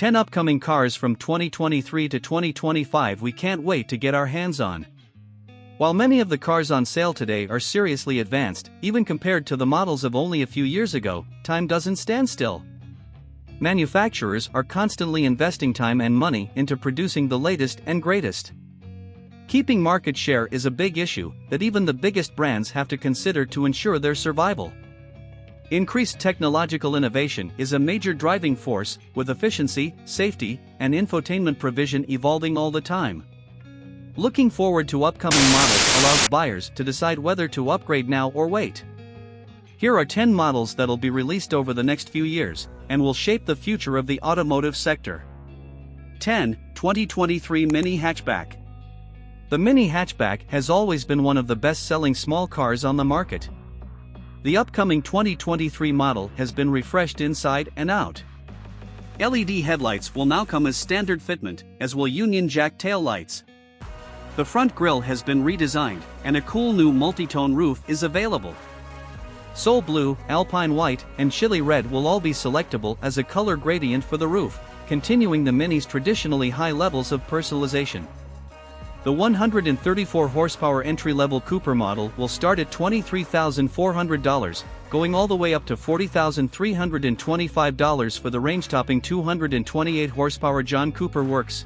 10 upcoming cars from 2023 to 2025 we can't wait to get our hands on. While many of the cars on sale today are seriously advanced, even compared to the models of only a few years ago, time doesn't stand still. Manufacturers are constantly investing time and money into producing the latest and greatest. Keeping market share is a big issue that even the biggest brands have to consider to ensure their survival. Increased technological innovation is a major driving force, with efficiency, safety, and infotainment provision evolving all the time. Looking forward to upcoming models allows buyers to decide whether to upgrade now or wait. Here are 10 models that'll be released over the next few years, and will shape the future of the automotive sector. 10. 2023 Mini Hatchback. The Mini Hatchback has always been one of the best-selling small cars on the market. The upcoming 2023 model has been refreshed inside and out. LED headlights will now come as standard fitment, as will Union Jack taillights. The front grille has been redesigned, and a cool new multi-tone roof is available. Soul blue, alpine white, and chili red will all be selectable as a color gradient for the roof, continuing the Mini's traditionally high levels of personalization. The 134 horsepower entry-level Cooper model will start at $23,400, going all the way up to $40,325 for the range-topping 228 horsepower John Cooper Works.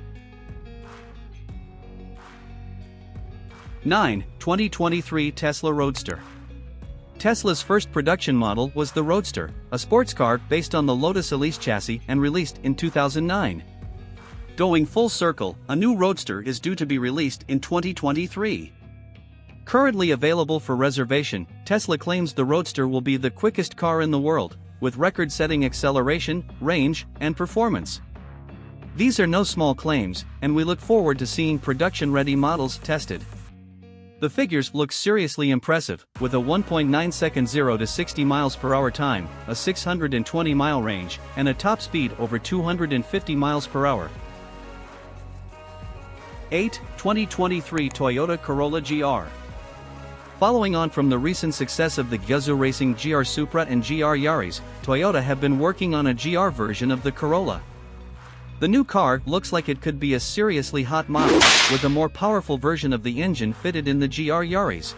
9. 2023 Tesla Roadster. Tesla's first production model was the Roadster, a sports car based on the Lotus Elise chassis and released in 2009. Going full circle, a new Roadster is due to be released in 2023. Currently available for reservation, Tesla claims the Roadster will be the quickest car in the world, with record-setting acceleration, range, and performance. These are no small claims, and we look forward to seeing production-ready models tested. The figures look seriously impressive, with a 1.9-second 0 to 60 miles per hour time, a 620-mile range, and a top speed over 250 miles per hour. 8. 2023 Toyota Corolla GR. Following on from the recent success of the Gazoo Racing GR Supra and GR Yaris, Toyota have been working on a GR version of the Corolla. The new car looks like it could be a seriously hot model, with a more powerful version of the engine fitted in the GR Yaris.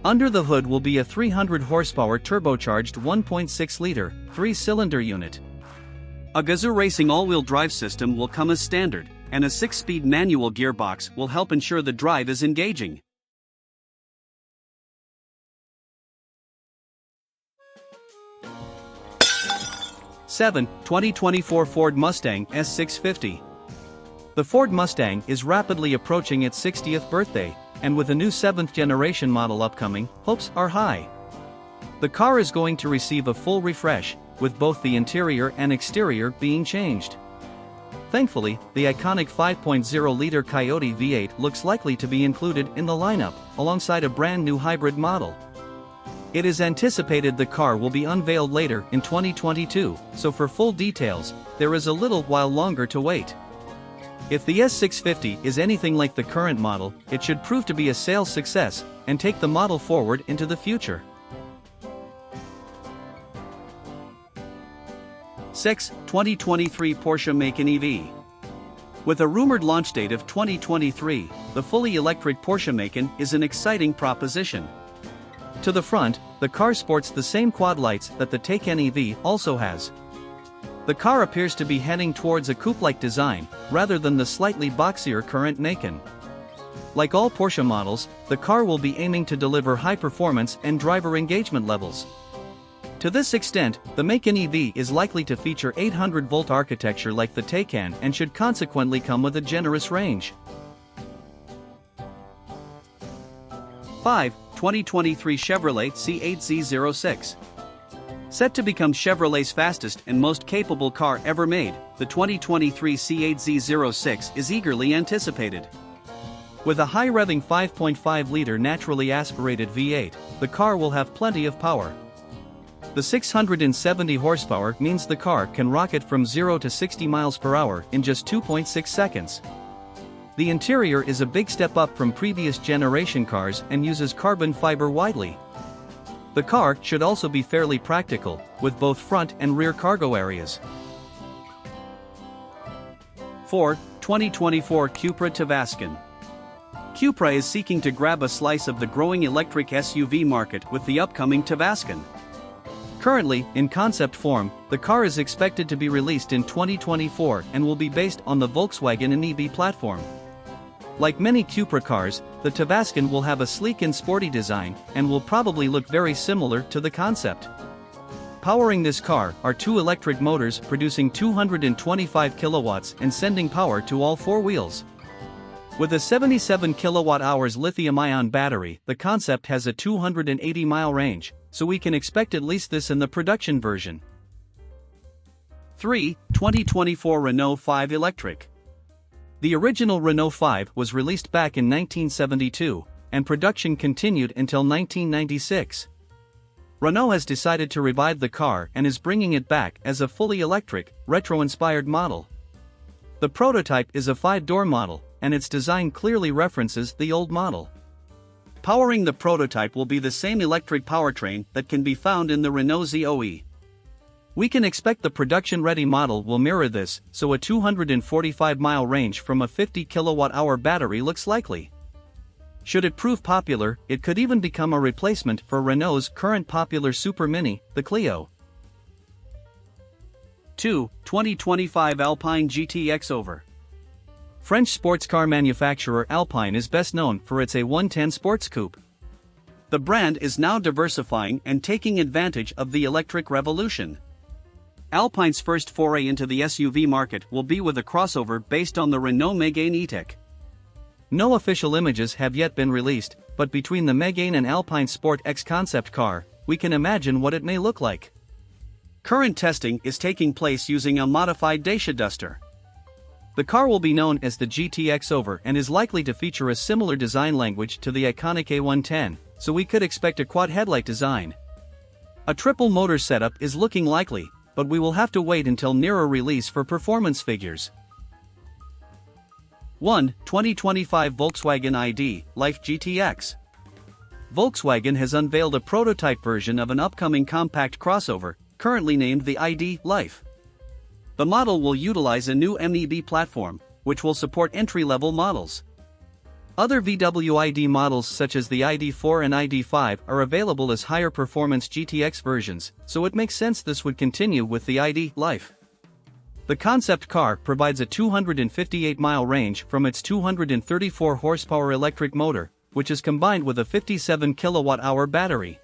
Under the hood will be a 300 horsepower turbocharged 1.6-liter, 3-cylinder unit. A Gazoo Racing all-wheel drive system will come as standard, and a 6-speed manual gearbox will help ensure the drive is engaging. Seven. 2024 Ford Mustang S650. The Ford Mustang is rapidly approaching its 60th birthday, and with a new 7th-generation model upcoming, hopes are high. The car is going to receive a full refresh, with both the interior and exterior being changed. Thankfully, the iconic 5.0-liter Coyote V8 looks likely to be included in the lineup, alongside a brand-new hybrid model. It is anticipated the car will be unveiled later in 2022, so for full details, there is a little while longer to wait. If the S650 is anything like the current model, it should prove to be a sales success, and take the model forward into the future. 6. 2023 Porsche Macan EV. With a rumored launch date of 2023, the fully electric Porsche Macan is an exciting proposition. To the front, the car sports the same quad lights that the Taycan EV also has. The car appears to be heading towards a coupe-like design, rather than the slightly boxier current Macan. Like all Porsche models, the car will be aiming to deliver high performance and driver engagement levels. To this extent, the Macan EV is likely to feature 800-volt architecture like the Taycan and should consequently come with a generous range. 5. 2023 Chevrolet C8Z06. Set to become Chevrolet's fastest and most capable car ever made, the 2023 C8Z06 is eagerly anticipated. With a high-revving 5.5-liter naturally aspirated V8, the car will have plenty of power. The 670 horsepower means the car can rocket from 0 to 60 miles per hour in just 2.6 seconds. The interior is a big step up from previous generation cars and uses carbon fiber widely. The car should also be fairly practical, with both front and rear cargo areas. 4. 2024 Cupra Tavascan. Cupra is seeking to grab a slice of the growing electric SUV market with the upcoming Tavascan. Currently, in concept form, the car is expected to be released in 2024 and will be based on the Volkswagen and EV platform. Like many Cupra cars, the Tavascan will have a sleek and sporty design and will probably look very similar to the concept. Powering this car are two electric motors producing 225 kilowatts and sending power to all four wheels. With a 77 kilowatt-hours lithium-ion battery, the concept has a 280-mile range, so we can expect at least this in the production version. 3. 2024 Renault 5 Electric. The original Renault 5 was released back in 1972, and production continued until 1996. Renault has decided to revive the car and is bringing it back as a fully electric, retro-inspired model. The prototype is a 5-door model, and its design clearly references the old model. Powering the prototype will be the same electric powertrain that can be found in the Renault Zoe. We can expect the production-ready model will mirror this, so a 245-mile range from a 50 kilowatt-hour battery looks likely. Should it prove popular, it could even become a replacement for Renault's current popular Super Mini, the Clio. 2. 2025 Alpine GT X-Over. French sports car manufacturer Alpine is best known for its A110 sports coupe. The brand is now diversifying and taking advantage of the electric revolution. Alpine's first foray into the SUV market will be with a crossover based on the Renault Megane E-Tech. No official images have yet been released, but between the Megane and Alpine Sport X concept car, we can imagine what it may look like. Current testing is taking place using a modified Dacia Duster. The car will be known as the GT X-Over and is likely to feature a similar design language to the iconic A110, so we could expect a quad headlight design. A triple motor setup is looking likely, but we will have to wait until nearer release for performance figures. 1. 2025 Volkswagen ID Life GTX. Volkswagen has unveiled a prototype version of an upcoming compact crossover, currently named the ID Life. The model will utilize a new MEB platform, which will support entry-level models. Other VW ID models such as the ID4 and ID5 are available as higher performance GTX versions, so it makes sense this would continue with the ID Life. The concept car provides a 258-mile range from its 234 horsepower electric motor, which is combined with a 57 kilowatt-hour battery.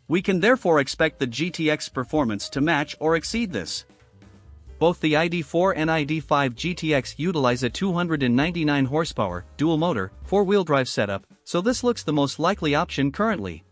We can therefore expect the GTX performance to match or exceed this. Both the ID4 and ID5 GTX utilize a 299 horsepower, dual-motor, 4-wheel drive setup, so this looks the most likely option currently.